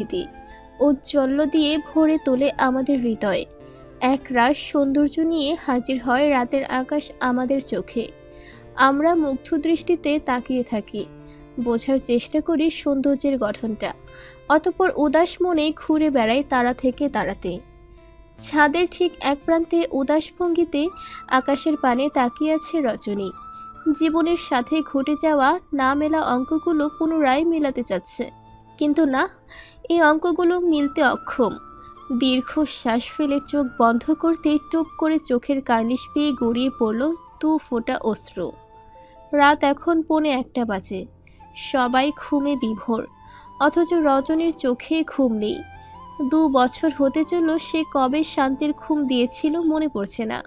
স্মৃতি ঔজ্জ্বল্য দিয়ে ভরে তোলে আমাদের হৃদয়। এক রাশ সৌন্দর্য নিয়ে হাজির হয় রাতের আকাশ আমাদের চোখে। আমরা মুগ্ধ দৃষ্টিতে তাকিয়ে থাকি, বোঝার চেষ্টা করি সৌন্দর্যের গঠনটা, অতঃপর উদাস মনে ঘুরে বেড়াই তারা থেকে তারাতে। ছাদের ঠিক এক প্রান্তে উদাস ভঙ্গিতে আকাশের পানে তাকিয়ে আছে রজনী। জীবনের সাথে ঘটে যাওয়া না মেলা অঙ্কগুলো পুনরায় মেলাতে চাচ্ছে, কিন্তু না, এই অঙ্কগুলো মিলতে অক্ষম। দীর্ঘ শ্বাস ফেলে চোখ বন্ধ করতে টুপ করে চোখের কার্নিশ পেয়ে গড়িয়ে পড়ল দু ফোঁটা অশ্রু। রাত এখন 1:45 বাজে। সবাই ঘুমে বিভোর, অথচ রজনীর চোখে ঘুম নেই। 2 বছর হতে চলল সে কবে শান্তির ঘুম দিয়েছিল মনে পড়ছে না।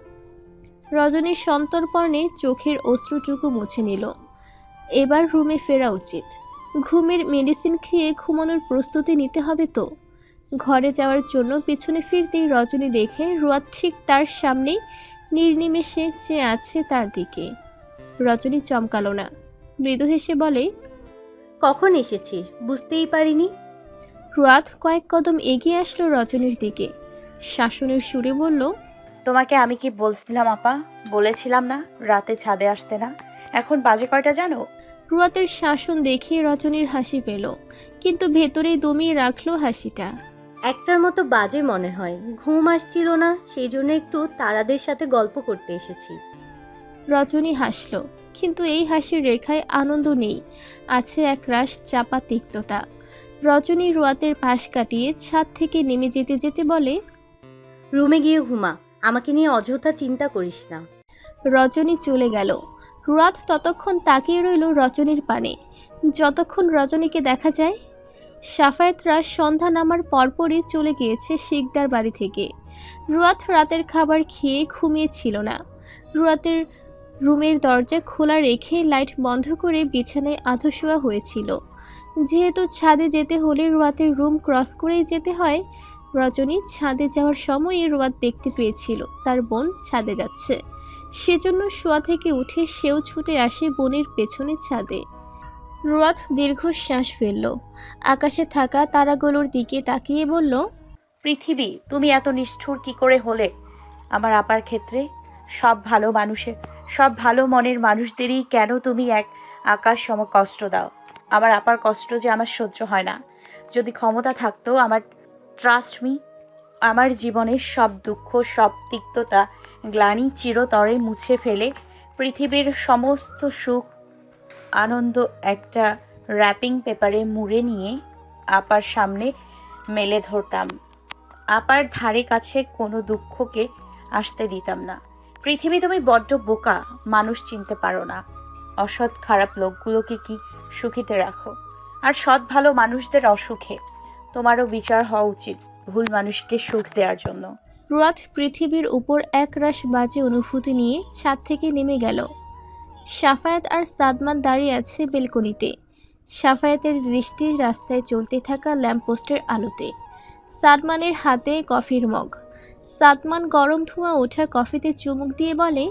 রজনী সন্তর্পণে চোখের অশ্রুটুকু মুছে নিল। এবার রুমে ফেরা উচিত। ঘুমের মেডিসিন খেয়ে ঘুমানোর প্রস্তুতি নিতে হবে তো। ঘরে যাওয়ার জন্য পিছনে ফিরতেই রজনী দেখে রুয়াদ ঠিক তার সামনেই নির্নিমেষে চেয়ে আছে তার দিকে। রজনী চমকালো না, মৃদু হেসে বলে, কখন এসেছিস বুঝতেই পারিনি। রুয়াদ কয়েক কদম এগিয়ে আসলো রজনীর দিকে, শাসনের সুরে বলল, তোমাকে আমি কি বলছিলাম আপা? বলেছিলাম না রাতে ছাদে আসতে না? এখন বাজে কয়টা জানো? রুয়াতের শাসন দেখে রজনীর হাসি পেল, কিন্তু ভেতরেই দমিয়ে রাখলো হাসিটা। একটার মতো বাজে মনে হয়, ঘুম আসছিল না, সেই জন্য একটু তারাদের সাথে গল্প করতে এসেছি। রজনী হাসল, কিন্তু এই হাসির রেখায় আনন্দ নেই, আছে এক রাশ চাপা তিক্ততা। রজনী রুয়াতের পাশ কাটিয়ে ছাদ থেকে নেমে যেতে যেতে বলে, রুমে গিয়ে ঘুমা, আমাকে নিয়ে অযথা চিন্তা করিস না। রজনী চলে গেল। রুয়াত ততক্ষণ তাকিয়ে রইল রজনীর পানে, যতক্ষণ রজনীকে দেখা যায়। সাফায়েতরা সন্ধ্যা নামার পরপরই চলে গিয়েছে শিকদার বাড়ি থেকে। রুয়াত রাতের খাবার খেয়ে ঘুমিয়েছিল না। রুয়াতের রুমের দরজা খোলা রেখে লাইট বন্ধ করে বিছানায় আধশোয়া হয়েছিল। যেহেতু ছাদে যেতে হলে রুয়াতের রুম ক্রস করেই যেতে হয়, রজনী ছাদে যাওয়ার সময়ই রুয়াত দেখতে পেয়েছিল তার বোন ছাদে যাচ্ছে। সেজন্য শোয়া থেকে উঠে সেও ছুটে আসে বোনের পেছনে ছাদে। রুয়াত দীর্ঘশ্বাস ফেলল, আকাশে থাকা তারাগুলোর দিকে তাকিয়ে বলল, পৃথিবী, তুমি এত নিষ্ঠুর কি করে হলে আমার আপার ক্ষেত্রে? সব ভালো মনের মানুষদেরই কেন তুমি এক আকাশ সম কষ্ট দাও? আমার আপার কষ্ট যে আমার সহ্য হয় না। যদি ক্ষমতা থাকতো, ট্রাস্ট মি, আমার জীবনের সব দুঃখ, সব তিক্ততা, গ্লানি চিরতরে মুছে ফেলে পৃথিবীর সমস্ত সুখ আনন্দ একটা র্যাপিং পেপারে মুড়ে নিয়ে আপার সামনে মেলে ধরতাম। আপার ধারে কাছে কোনো দুঃখকে আসতে দিতাম না। পৃথিবী, তুমি বড্ড বোকা, মানুষ চিনতে পারো না। অসৎ খারাপ লোকগুলোকে কি সুখীতে রাখো, আর সৎ ভালো মানুষদের অসুখে। তোমারও বিচার হওয়া উচিত ভুল মানুষকে সুখ দেওয়ার জন্য। রুয়াত পৃথিবীর উপর একরাশ বাজে অনুভূতি নিয়ে ছাদ থেকে নেমে গেল। সাফায়াত আর সাদমান দাঁড়িয়ে আছে বেলকনিতে। সাফায়াতের দৃষ্টি রাস্তায় চলতে থাকা ল্যাম্পপোস্টের আলোতে। সাদমানের হাতে কফির মগ। সাদমান গরম ধোঁয়া ওঠা কফিতে চুমুক দিয়ে বলে,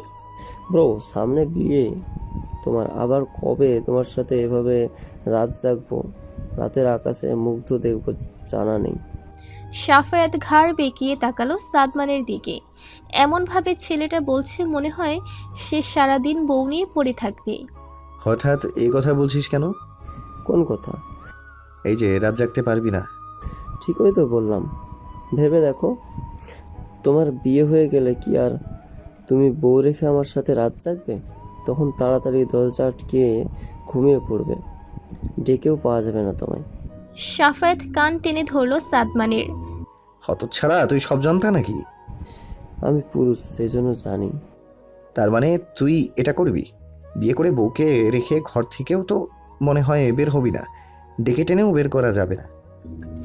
ব্রো, সামনে বিয়ে তোমার, আবার কবে তোমার সাথে এভাবে রাত জাগবো, রাতের আকাশে মুগ্ধ দেখবো জানা নেই। সাফায়াত ঘাড় বেঁকিয়ে তাকালো সাদমানের দিকে, এমনভাবে ছেলেটা বলছে মনে হয় সে সারাদিন বউ নিয়ে পড়ে থাকবে। হঠাৎ এই কথা বলছিস কেন? কোন কথা? এই যে রাত জাগতে পারবি না। ঠিকই তো বললাম। ভেবে দেখো, তোমার বিয়ে হয়ে গেলে কি আর তুমি বউ রেখে আমার সাথে রাত জাগবে? তখন তাড়াতাড়ি দরজা আটকে ঘুমিয়ে পড়বে, ডেকেও পাওয়া যাবে না তোমায়। সাফায়াত কান টেনে ধরল সাদমানের। হতচ্ছাড়া, তুই সব জানতা নাকি? আমি পুরুষ, সেই জন্য জানি। তার মানে তুই এটা করবি? বিয়ে করে বউকে রেখে ঘর থেকেও তো মনে হয় বের হবি না, ডেকে টেনেও বের করা যাবে না।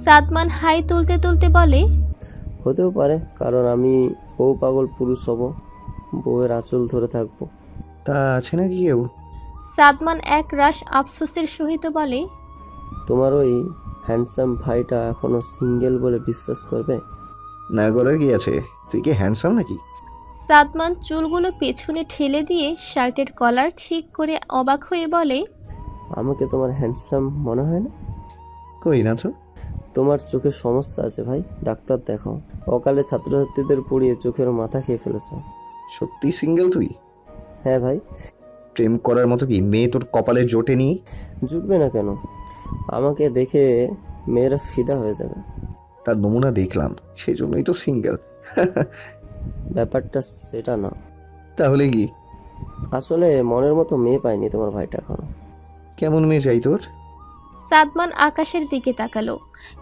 সাদমান হাই তুলতে তুলতে বলে, হতেও পারে, কারণ আমি বউ পাগল পুরুষ হব, বউয়ের আঁচল ধরে থাকবো। তা আছে নাকি কেউ? সাদমান এক রাশ আফসোসের সহিত বলে, তোমার ওই হ্যান্ডসাম ভাইটা এখনো সিঙ্গেল বলে বিশ্বাস করবে? না করার কি আছে? তুই কি হ্যান্ডসাম নাকি? সাদমান চুলগুলো পেছনে ঠেলে দিয়ে শার্টের কলার ঠিক করে অবাক হয়ে বলে, আমাকে তোমার হ্যান্ডসাম মনে হয় না? কই না তো। তোমার চোখের সমস্যা আছে ভাই, ডাক্তার দেখাও। অকালে ছাত্রছাত্রীদের পড়িয়ে চোখের মাথা খেয়ে ফেলেছ। সত্যি সিঙ্গেল তুই? হ্যাঁ ভাই। প্রেম করার মতো কি মেয়ে তোর কপালে জোটে নি? জুটবে না কেন? আমাকে দেখে মেয়েরা ফিদা হয়ে যাবে। তার নমুনা দেখলাম, সেই জন্যই তো সিঙ্গেল। ব্যাপারটা সেটা না। তাহলে কি? আসলে মনের মতো মেয়ে পায়নি তোমার ভাইটা এখনো। কেমন মেয়ে চাই তোর? সাদমান আকাশের দিকে তাকালো।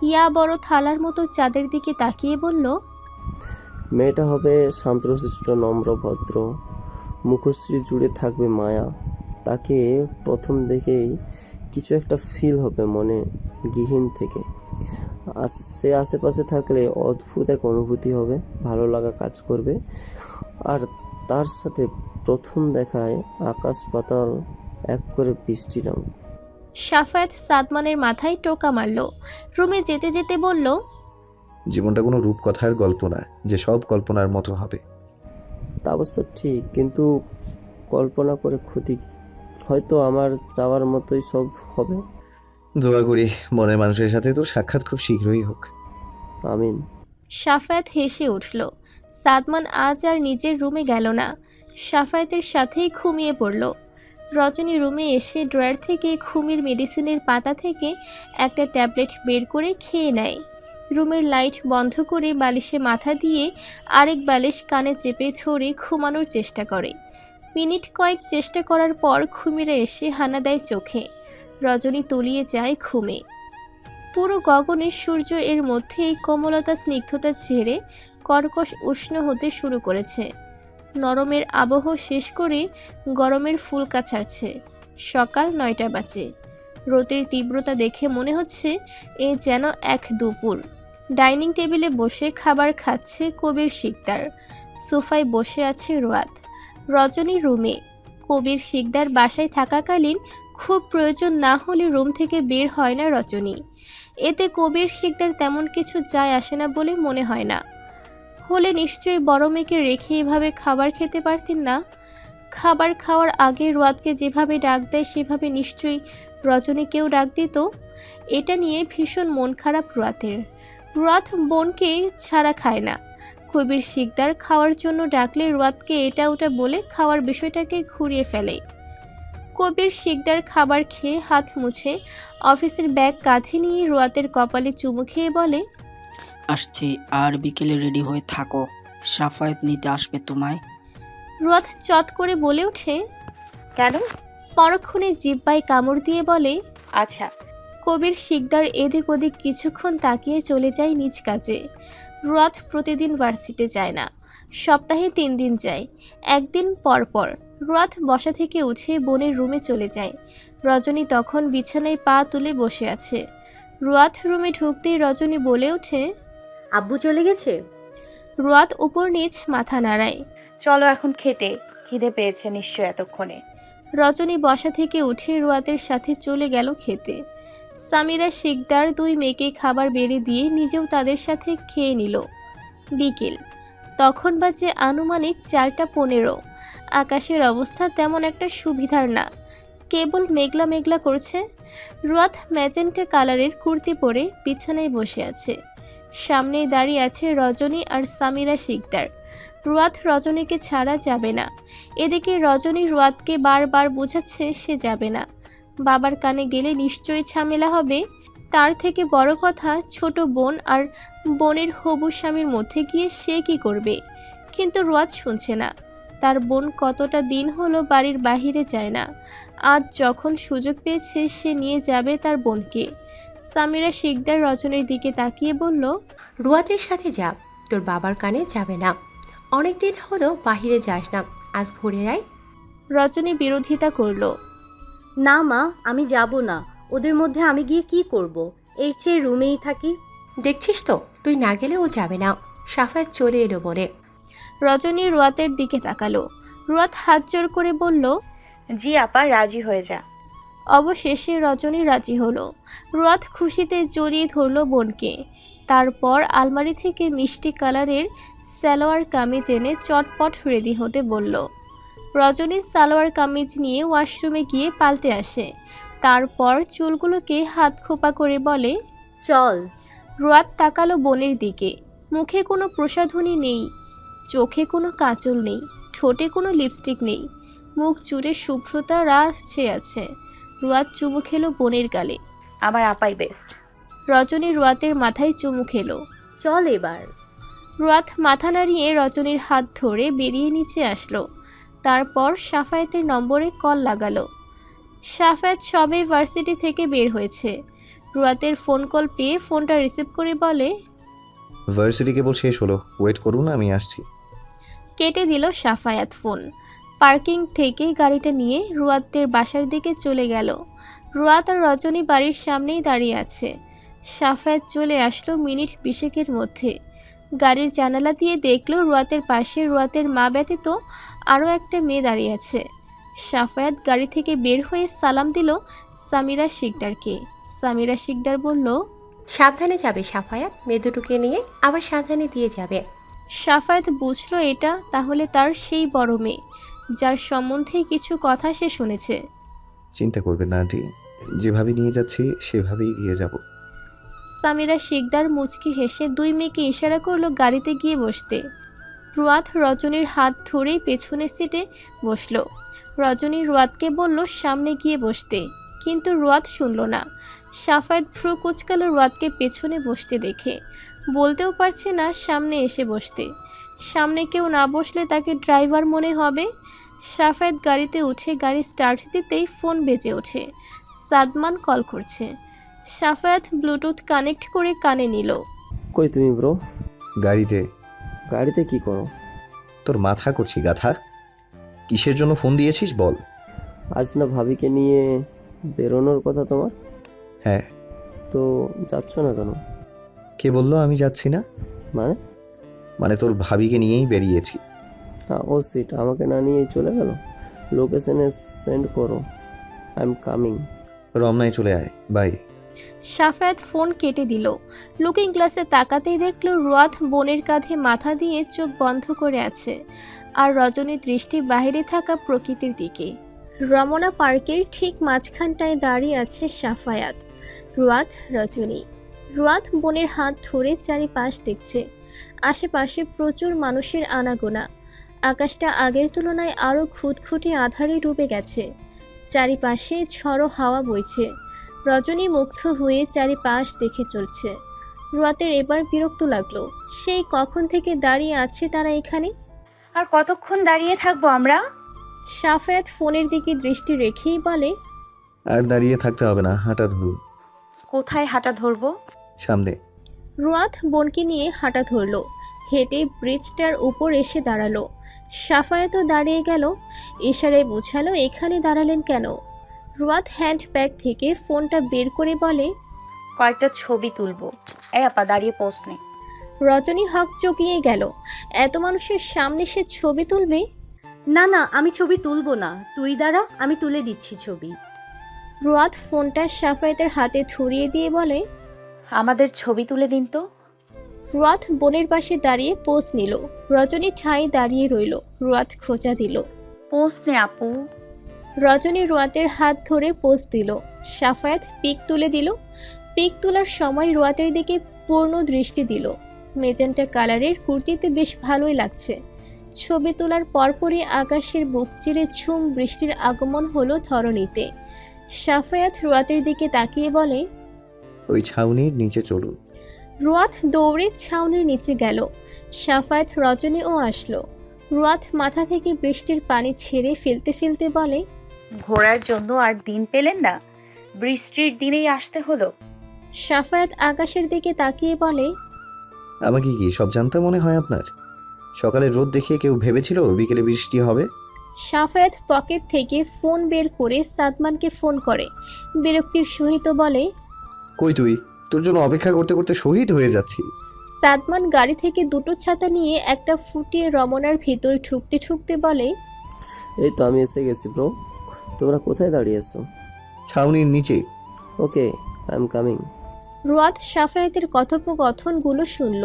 ইয়া বড় থালার মতো চাঁদের দিকে তাকিয়ে বলল, মেয়েটা হবে শান্তশিষ্ট, নম্র, ভদ্র, মুখশ্রী জুড়ে থাকবে মায়া। তাকে প্রথম দেখেই কিছু একটা ফিল হবে মনে, গৃহীন থেকে। আর সে আশেপাশে থাকলে অদ্ভুত এক অনুভূতি হবে, ভালো লাগা কাজ করবে। আর তার সাথে প্রথম দেখায় আকাশ পাতাল এক করে বৃষ্টি রঙ। সাফায়েত সাদমানের মাথায় টোকা মারল। রুমে যেতে যেতে বলল, জীবনটা কোনো রূপকথার গল্প না যে সব কল্পনার মতো হবে। তা অবশ্য ঠিক, কিন্তু কল্পনা করে ক্ষতি কি? হয়তো আমার চাওয়ার মতোই সব হবে। দোয়া করি মনের মানুষের সাথে তো সাক্ষাৎ খুব শীঘ্রই হোক। আমিন। সাফায়েত হেসে উঠল। সাদমান আজ আর নিজের রুমে গেল না, সাফায়েতের সাথেই ঘুমিয়ে পড়ল। রজনী রুমে এসে ড্রয়ার থেকে ঘুমের মেডিসিনের পাতা থেকে একটা ট্যাবলেট বের করে খেয়ে নেয়। রুমের লাইট বন্ধ করে বালিশে মাথা দিয়ে আরেক বালিশ কানে চেপে ধরে ঘুমানোর চেষ্টা করে। মিনিট কয়েক চেষ্টা করার পর ঘুমিরে এসে হানা দেয় চোখে। রজনী তলিয়ে যায় ঘুমে। পুরো গগনে সূর্য এর মধ্যেই কোমলতা স্নিগ্ধতা ছেড়ে কর্কশ উষ্ণ হতে শুরু করেছে। নরমের আবহ শেষ করে গরমের ফুলকা ছাড়ছে। সকাল 9টা বাজে। রোদের তীব্রতা দেখে মনে হচ্ছে এ যেন এক দুপুর। ডাইনিং টেবিলে বসে খাবার খাচ্ছে কবির শিকদার। সোফায় বসে আছে রোয়াত। রজনী রুমে। কবির শিকদার বাসায় থাকাকালীন খুব প্রয়োজন না হলে রুম থেকে বের হয় না রজনী। এতে কবির শিকদার তেমন কিছু যায় আসে না বলে মনে হয় না। হলে নিশ্চয়ই বড় মেয়েকে রেখে এভাবে খাবার খেতে পারতেন না। খাবার খাওয়ার আগে রোয়াতকে যেভাবে ডাক দেয় সেভাবে নিশ্চয়ই রজনীকেও ডাক দিত। এটা নিয়ে ভীষণ মন খারাপ রোয়াতের। রোয়াত বোনকে ছাড়া খায় না। কবির শিকদার খাওয়ার জন্য ডাকলে রোয়াতকে এটা ওটা বলে খাওয়ার বিষয়টাকে ঘুরিয়ে ফেলে। কবির শিকদার খাবার খেয়ে হাত মুছে অফিসের ব্যাগ কাঁধে নিয়ে রোয়াতের কপালে চুমু খেয়ে বলে, আসছি, আর বিকেলে রেডি হয়ে থাকো, সাফায়েত নিতে আসবে তোমায়। রোয়াত চট করে বলে ওঠে। কেন? পরক্ষণে জিহ্বায় কামড় দিয়ে বলে, আচ্ছা। কবির শিকদার এদিক ওদিক কিছুক্ষণ তাকিয়ে চলে যায় নিজ কাজে। রোয়াত প্রতিদিন ভার্সিটি যায় না, সপ্তাহে 3 দিন যায়। একদিন পর পর রোয়াত বসা থেকে উঠে বোনের রুমে চলে যায়। রজনী তখন বিছানায় পা তুলে বসে আছে। রোয়াত রুমে ঢুকতেই রজনী বলে ওঠে, আব্বু চলে গেছে? রোয়াত উপর নিচ মাথা নাড়ায়। চলো এখন খেতে, খিদে পেয়েছে নিশ্চয় এতক্ষণে। রজনী বসা থেকে উঠে রোয়াতের সাথে চলে গেল খেতে। সামিরা শিকদার 2 মেয়েকে খাবার বেড়ে দিয়ে নিজেও তাদের সাথে খেয়ে নিল। বিকেল তখন বাজে আনুমানিক 4টা 15। আকাশের অবস্থা তেমন একটা সুবিধার না, কেবল মেঘলা মেঘলা করছে। রোয়াত ম্যাজেন্টা কালারের কুর্তি পরে বিছানায় বসে আছে। সামনেই দাঁড়িয়ে আছে রজনী আর সামিরা শিকদার। রোয়াত রজনীকে ছাড়া যাবে না। এদিকে রজনী রোয়াতকে বারবার বোঝাচ্ছে সে যাবে না। বাবার কানে গেলে নিশ্চয়ই ঝামেলা হবে। তার থেকে বড় কথা, ছোট বোন আর বোনের হবু স্বামীর মধ্যে গিয়ে সে কি করবে। কিন্তু রোয়াত শুনছে না। তার বোন কতটা দিন হলো বাড়ির বাহিরে যায় না। আজ যখন সুযোগ পেয়েছে সে নিয়ে যাবে তার বোনকে। সামিরা শিকদার রজনীর দিকে তাকিয়ে বলল, রুয়াতের সাথে যা, তোর বাবার কানে যাবে না। অনেকদিন হলো বাহিরে যাস না, আজ ঘুরে আয়। রজনী বিরোধিতা করল। না মা, আমি যাব না। ওদের মধ্যে আমি গিয়ে কি করব? এর চেয়ে রুমেই থাকি। দেখছিস তো, তুই না গেলে ও যাবে না। সাফায়েত চলে এলো বলে। রজনী রোয়াতের দিকে তাকালো। রোয়াত হাত জোর করে বলল, জি আপা, রাজি হয়ে যা। অবশেষে রজনী রাজি হলো। রোয়াত খুশিতে জড়িয়ে ধরল বোনকে। তারপর আলমারি থেকে মিষ্টি কালারের সালোয়ার কামিজ এনে চটপট রেডি হতে বলল। রজনী সালোয়ার কামিজ নিয়ে ওয়াশরুমে গিয়ে পাল্টে আসে। তারপর চুলগুলোকে হাত খোপা করে বলে, চল। রুয়াদ তাকালো বোনের দিকে। মুখে কোনো প্রসাধনী নেই, চোখে কোনো কাজল নেই, ঠোঁটে কোনো লিপস্টিক নেই, মুখ জুড়ে শুভ্রতা রাশে আছে। রুয়াদ চুমু খেলো বোনের গালে। আমার আপাই বেস্ট। রজনী রুয়াতের মাথায় চুমু খেলো। চল এবার। রুয়াত মাথা নাড়িয়ে রজনীর হাত ধরে বেরিয়ে নিচে আসলো। তারপর সাফায়েতের নম্বরে কল লাগালো। সাফায়েত সবে ভার্সিটি থেকে বের হয়েছে। রুয়াতের ফোন কল পেয়ে ফোনটা রিসিভ করে বলে, ভার্সিটি কেবল শেষ হলো, ওয়েট করুন, আমি আসছি। কেটে দিল সাফায়াত ফোন। পার্কিং থেকে গাড়িটা নিয়ে রুয়াতের বাসার দিকে চলে গেল। রুয়াত আর রজনী বাড়ির সামনেই দাঁড়িয়ে আছে। সাফায়াত চলে আসলো মিনিট 20 মধ্যে। গাড়ির জানালা দিয়ে দেখলো রুয়াতের পাশে রুয়াতের মা ব্যতীত আরও একটা মেয়ে দাঁড়িয়ে আছে। সাফায়াত গাড়ি থেকে বের হয়ে সালাম দিল সামিরা শিকদারকে। সামিরা শিকদার বলল, সাবধানে যাবে সাফায়াত, মেয়ে দুটোকে নিয়ে আবার সাবধানে দিয়ে যাবে। সাফায়াত বুঝলো এটা তাহলে তার সেই বড় মেয়ে, যার সম্বন্ধে কিছু কথা সে শুনেছে। চিন্তা করবেন না আন্টি, যেভাবে নিয়ে যাচ্ছি সেভাবেই দিয়ে যাব। সামিরা শিকদার মুচকি হেসে দুই মেয়েকে ইশারা করলো গাড়িতে গিয়ে বসতে। রুয়াত রজনীর হাত ধরেই পেছনের সিটে বসলো। রজনী রুয়াতকে বলল সামনে গিয়ে বসতে, কিন্তু রুয়াত শুনল না। সাফায়েত ভ্রু কুচকালো রুয়াতকে পেছনে বসতে দেখে। বলতেও পারছে না সামনে এসে বসতে। সামনে কেউ না বসলে তাকে ড্রাইভার মনে হবে। সাফায়েত গাড়িতে উঠে গাড়ি স্টার্ট দিতেই ফোন বেজে ওঠে। সাদমান কল করছে। সাফায়াত ব্লুটুথ কানেক্ট করে কানে নিল। কই তুমি ব্রো? গাড়িতে। গাড়িতে কি করো? তোর মাথা করছি গাথা, কিসের জন্য ফোন দিয়েছিস বল। আজ না ভাবিকে নিয়ে বেরোনোর কথা তোমার? হ্যাঁ। তো যাচ্ছ না কেন? কে বললো আমি যাচ্ছি না? মানে? মানে তোর ভাবিকে নিয়েই বেরিয়েছি। ও সিট আমাকে না নিয়েই চলে গেল। লোকেশনে সেন্ড করো, আই এম কামিং। রমনায় চলে আয়, বাই। সাফায়াত ফোন কেটে দিল। লুকিং গ্লাসে তাকাতেই দেখল রুয়াত বোনের কাঁধে মাথা দিয়ে চোখ বন্ধ করে আছে, আর রজনীর দৃষ্টি বাইরে থাকা প্রকৃতির দিকে। রমনা পার্কের ঠিক মাঝখানটায় দাঁড়িয়ে আছে সাফায়াত, রুয়াত, রজনী। রুয়াত বোনের হাত ধরে চারিপাশ দেখছে। আশেপাশে প্রচুর মানুষের আনাগোনা। আকাশটা আগের তুলনায় আরও খুঁটখুঁটে আঁধারে ডুবে গেছে। চারিপাশে ঝড়ো হাওয়া বইছে। রজনী মুগ্ধ হয়ে চারিপাশ দেখে চলছে। রুয়াতের এবার বিরক্ত লাগলো। সেই কখন থেকে দাঁড়িয়ে আছে তারা এখানে। আর কতক্ষণ দাঁড়িয়ে থাকবো আমরা? সাফায়াত ফোনের দিকে দৃষ্টি রেখেই বলে, আর দাঁড়িয়ে থাকতে হবে না, হাঁটা ধরুন। কোথায় হাঁটা ধরবো? সামনে। রুয়াত বোনকে নিয়ে হাঁটা ধরলো। হেঁটে ব্রিজটার উপর এসে দাঁড়ালো। সাফায়াতও দাঁড়িয়ে গেল। ইশারায় বোঝালো এখানে দাঁড়ালেন কেন। রুয়াত হ্যান্ডব্যাগ থেকে ফোনটা বের করে বলে, কয়েকটা ছবি তুলবো। এই আপা দাঁড়িয়ে পোস্ট নে। রজনী হক চকিয়ে গেল। এত মানুষের সামনে সে ছবি তুলবে? না না, আমি ছবি তুলবো না, তুই দাঁড়া, আমি তুলে দিচ্ছি ছবি। রুয়াত ফোনটা সাফায়াতের হাতে ধরিয়ে দিয়ে বলে, আমাদের ছবি তুলে দিন তো। রুয়াত বোনের পাশে দাঁড়িয়ে পোজ নিল। রজনী ঠাই দাঁড়িয়ে রইল। রুয়াত খোঁচা দিল। পোস্ট নে আপু। রজনী রুয়াতের হাত ধরে পোজ দিল। সাফায়াত পিক তুলে দিল। পিক তোলার সময় রুয়াতের দিকে পূর্ণ দৃষ্টি দিল। মেজেন্টা কালারের কুর্তিতে বেশ ভালোই লাগছে। ছবি তোলার পরপরই আকাশের বুক চিরে ঝুম বৃষ্টির আগমন হলো ধরণীতে। সাফায়াত রুয়াতের দিকে তাকিয়ে বলে, ওই ছাউনির নিচে চলুন। রুয়াত দৌড়ে ছাউনির নিচে গেল। সাফায়াত রজনীও আসলো। রুয়াত মাথা থেকে বৃষ্টির পানি ছেড়ে ফেলতে ফেলতে বলে, ঘোরার জন্য আর দিন পেলেন না? বৃষ্টির দিনেই আসতে হলো। সাফায়াত আকাশের দিকে তাকিয়ে বলে, আমাকে কি সব জানতে মনে হয় আপনার? সকালে রোদ দেখে কেউ ভেবেছিল বিকেলে বৃষ্টি হবে? সাফায়াত পকেট থেকে ফোন বের করে সাদমানকে ফোন করে। বিরক্তির সহিত বলে, কই তুই? তোর জন্য অপেক্ষা করতে করতে শহীদ হয়ে যাচ্ছি। সাদমান গাড়ি থেকে দুটো ছাতা নিয়ে একটা ফুটিয়ে রমনার ভিতর ঠুকতে ঠুকতে বলে, এই তো আমি এসে গেছি ব্রো। তোমরা কোথায় দাঁড়িয়ে আছো? ছাউনির নিচে। ওকে, আই এম কামিং। রুয়াত সাফায়াতের কথোপকথনগুলো শুনল।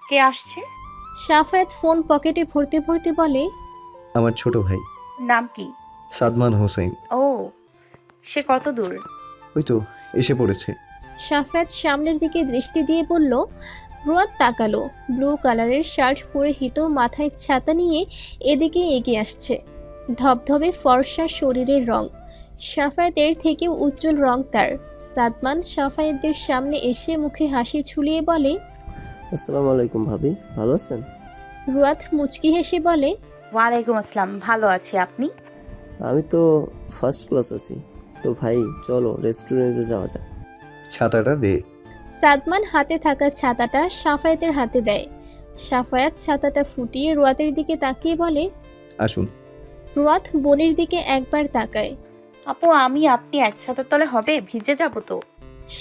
কে আসছে? সাফায়াত ফোন পকেটে ভরতে ভরতে বলে, আমার ছোট ভাই নাম কি? সাদমান হোসেন। ও, সে কত দূর? ওই তো এসে পড়েছে। সাফায়াত সামনের দিকে দৃষ্টি দিয়ে বলল। রুয়াত তাকালো। ব্লু কালারের শার্ট পরিহিত, মাথায় ছাতা নিয়ে এদিকে এগিয়ে আসছে। ধবধবে ফর্সা শরীরের রং, সাফায়াতের থেকেও উজ্জ্বল রং তার। সাদমান সাফায়াতদের সামনে এসে মুখে হাসি ঝুলিয়ে বলে, আসসালামু আলাইকুম ভাবি, ভালো আছেন? রুয়াত মুচকি হেসে বলে, ওয়ালাইকুম আসসালাম, ভালো আছি, আপনি? আমি তো ফার্স্ট ক্লাস আছি। তো ভাই চলো রেস্টুরেন্টে যাওয়া যাক। ছাতাটা দে। সাদমান হাতে থাকা ছাতাটা সাফায়াতের হাতে দেয়। সাফায়াত ছাতাটা ফুটিয়ে রুয়াতের দিকে তাকিয়ে বলে। আসুন। রুয়াত বোনের দিকে একবার তাকায়। আপু, আমি আপনি এক ছাতার তলে হবে? ভিজে যাব তো।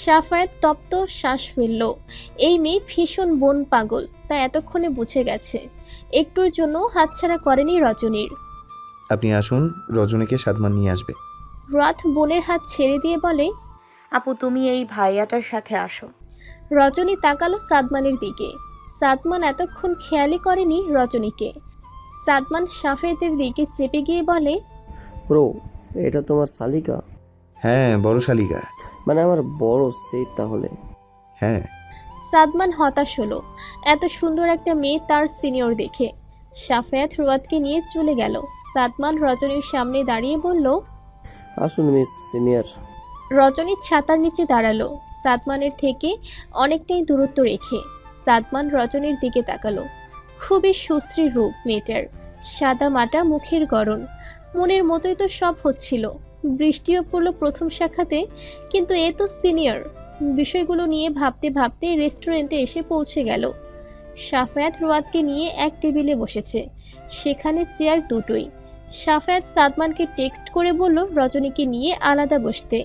সাফায়াত তপ্ত শ্বাস ফেলল। এই মেয়ে ভীষণ বোন পাগল, তা এতক্ষণে বুঝে গেছে। একটুর জন্য হাতছাড়া করেনি রজনীর। আপনি আসুন, রজনীকে সাদমান নিয়ে আসবে। রুয়াত বোনের হাত ছেড়ে দিয়ে বলে। আপু, তুমি এই ভাইয়াটার সাথে আসো। রজনী তাকালো সাদমানের দিকে। সাদমান এতক্ষণ খেয়ালই করেনি রজনীকে। সাদমান সাফায়াতের দিকে চেপে গিয়ে বলে, ব্রো, এটা তোমার শালিকা? হ্যাঁ, বড় শালিকা। মানে আমার বড় সেই তাহলে? হ্যাঁ। সাদমান হতাশ হলো এত সুন্দর একটা মেয়ে তার সিনিয়র দেখে। সাফায়াত রুয়াতকে নিয়ে চলে গেল। সাদমান রজনীর সামনে দাঁড়িয়ে বলল। আসুন মিস সিনিয়র। রজনী ছাতার নিচে দাঁড়ালো, সাদমানের থেকে অনেকটাই দূরত্ব রেখে। সাদমান রজনীর দিকে তাকালো। খুবই সুশ্রী রূপ মেয়েটার, সাদা মাটা মুখের গড়ন। মনের মতোই তো সব হচ্ছিল। বৃষ্টিও পড়ল প্রথম সাক্ষাতে, কিন্তু এ তো সিনিয়র। বিষয়গুলো নিয়ে ভাবতে ভাবতে রেস্টুরেন্টে এসে পৌঁছে গেল। সাফায়াত রুয়াতকে নিয়ে এক টেবিলে বসেছে, সেখানে চেয়ার দুটোই। সাফায়াত সাদমানকে টেক্সট করে বলল রজনীকে নিয়ে আলাদা বসতে।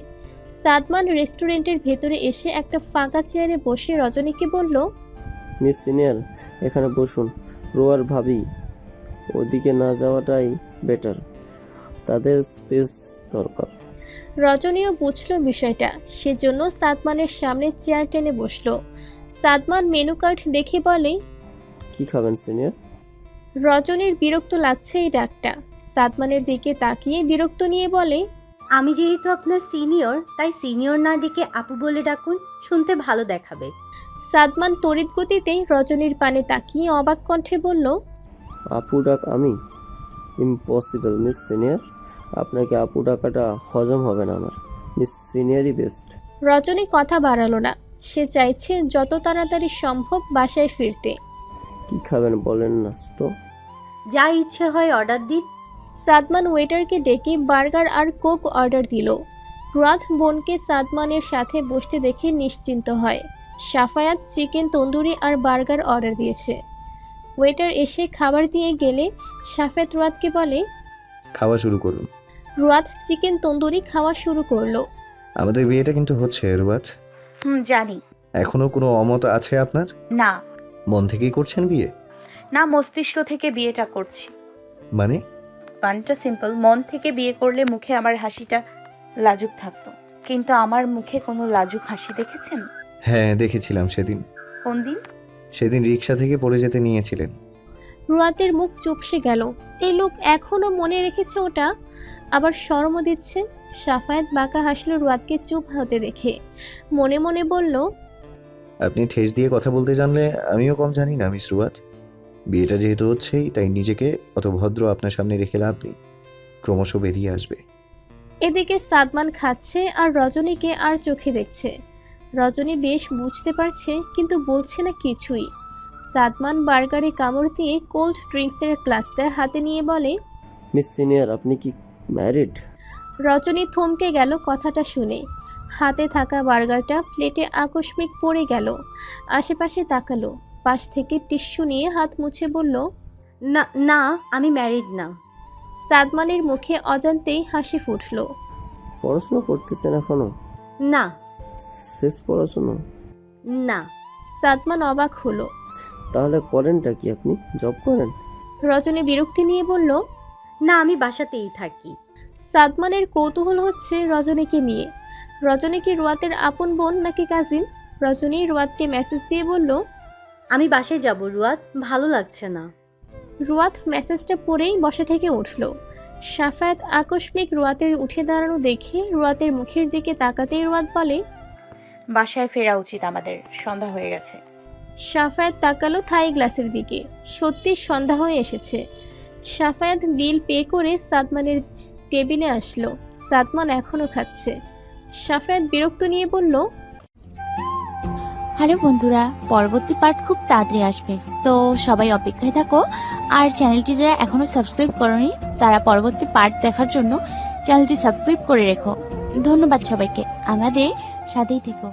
সাদমান রেস্টুরেন্টের ভেতরে এসে একটা ফাঁকা চেয়ারে বসে রজনীকে বলল, মিস সিনিয়র এখানে বসুন। রোয়ার ভাবি ওদিকে না যাওয়াটাই বেটার, তাদের স্পেস দরকার। রজনীও বুঝলো বিষয়টা, সেজন্য সাদমানের সামনে চেয়ার টেনে বসলো। সাদমান মেনু কার্ড দেখে বলে, কি খাবেন সিনিয়র? রজনীর বিরক্ত লাগছে এই ডাকটা। সাদমানের দিকে তাকিয়ে বিরক্ত নিয়ে বলে, আমি যেহেতু আপনার সিনিয়র, তাই সিনিয়র না ডেকে আপু বলে ডাকুন, শুনতে ভালো দেখাবে। সাদমান তড়িৎ গতিতে রজনীর পানে তাকিয়ে অবাক কণ্ঠে বলল, আপু ডাক আমি? ইম্পসিবল মিস সিনিয়র, আপনাকে আপু ডাকাটা হজম হবে না আমার। Miss সিনিয়রই best. রজনী কথা বাড়ালো না, সে চাইছে যত তাড়াতাড়ি সম্ভব বাসায় ফিরতে। কি খাবেন বলেন না তো? যা ইচ্ছে হয় অর্ডার দিন। সাদমান ওয়েটারকে ডেকে বার্গার আর কোক অর্ডার দিল। রুয়াত বোনকে সাদমানের সাথে বসতে দেখে নিশ্চিন্ত হয়। সাফায়াত চিকেন তন্দুরি আর বার্গার অর্ডার দিয়েছে। ওয়েটার এসে খাবার দিয়ে গেলে সাফায়াত রুয়াতকে বলে, খাওয়া শুরু করুন। রুয়াত চিকেন তন্দুরি খাওয়া শুরু করলো। আমাদের বিয়েটা কিন্তু হচ্ছে রুবাত। জানি। এখনো কোনো অমত আছে আপনার? না। মন থেকেই করছেন বিয়ে? না, মস্তিষ্ক থেকে বিয়েটা করছি। মানে? পানটা সিম্পল, মন থেকে বিয়ে করলে মুখে আমার হাসিটা লাজুক থাকতো, কিন্তু আমার মুখে কোনো লাজুক হাসি দেখেছেন? হ্যাঁ, দেখেছিলাম সেদিন। কোন দিন? সেদিন রিক্সা থেকে পড়ে যেতে নিয়েছিলেন। রুয়াতের মুখ চুপসে গেল। এই লোক এখনো মনে রেখেছে ওটা, আবার শরমও দিচ্ছে। সাফায়াত বাঁকা হাসলো রুয়াতকে চুপ হতে দেখে। মনে মনে বলল, আপনি ঠেস দিয়ে কথা বলতে জানলে আমিও কম জানি না মিস রুবাত। বিয়েটা যেহেতু হচ্ছেই, তাই নিজেকে অত ভদ্র আপনার সামনে রেখে লাভ নেই, ক্রমশ বেরিয়ে আসবে। এদিকে সাদমান খাচ্ছে আর রজনীকে আর চোখে দেখছে। রজনী বেশ বুঝতে পারছে, কিন্তু বলছে না কিছুই। সাদমান বার্গারে কামড় দিয়ে কোল্ড ড্রিঙ্কসের গ্লাসটা হাতে নিয়ে বলে, মিস সিনিয়র আপনি কি ম্যারিড? রজনী থমকে গেল কথাটা শুনে। হাতে থাকা বার্গারটা প্লেটে আকস্মিক পড়ে গেল। আশেপাশে তাকালো, পাশ থেকে টিস্যু নিয়ে হাত মুছে বলল, না না, আমি ম্যারিড না। সাদমানের মুখে অজান্তেই হাসি ফুটল। পড়াশোনা করতেছেন এখনো? না। শেষ পড়াশোনা? না। সাদমান অবাক হলো। তাহলে করেনটা কি আপনি? জব করেন? রজনী বিরক্তি নিয়ে বলল, না, আমি বাসাতেই থাকি। সাদমানের কৌতূহল হচ্ছে রজনীকে নিয়ে। রজনী কি রুয়াতের আপন বোন নাকি কাজিন? রজনী রুয়াতকে মেসেজ দিয়ে বলল, আমি বাসায় যাব রুয়াত, ভালো লাগছে না। রুয়াত মেসেজটা পড়েই বসা থেকে উঠল। সাফায়াত আকস্মিক রুয়াতের উঠে দাঁড়ানো দেখে রুয়াতের মুখের দিকে তাকাতেই রুয়াত বলে, বাসায় ফেরা উচিত আমাদের, সন্ধ্যা হয়ে গেছে। সাফায়াত তাকালো থাই গ্লাসের দিকে। সত্যি সন্ধ্যা হয়ে এসেছে। সাফায়াত বিল পে করে সাদমানের টেবিলে আসলো। সাদমান এখনো খাচ্ছে। সাফায়াত বিরক্ত নিয়ে বলল, হ্যালো বন্ধুরা, পরবর্তী পার্ট খুব তাড়াতাড়ি আসবে, তো সবাই অপেক্ষায় থাকো। আর চ্যানেলটি যারা এখনো সাবস্ক্রাইব করনি তারা পরবর্তী পার্ট দেখার জন্য চ্যানেলটি সাবস্ক্রাইব করে রেখো। ধন্যবাদ সবাইকে, আমাদের সাথেই থেকো।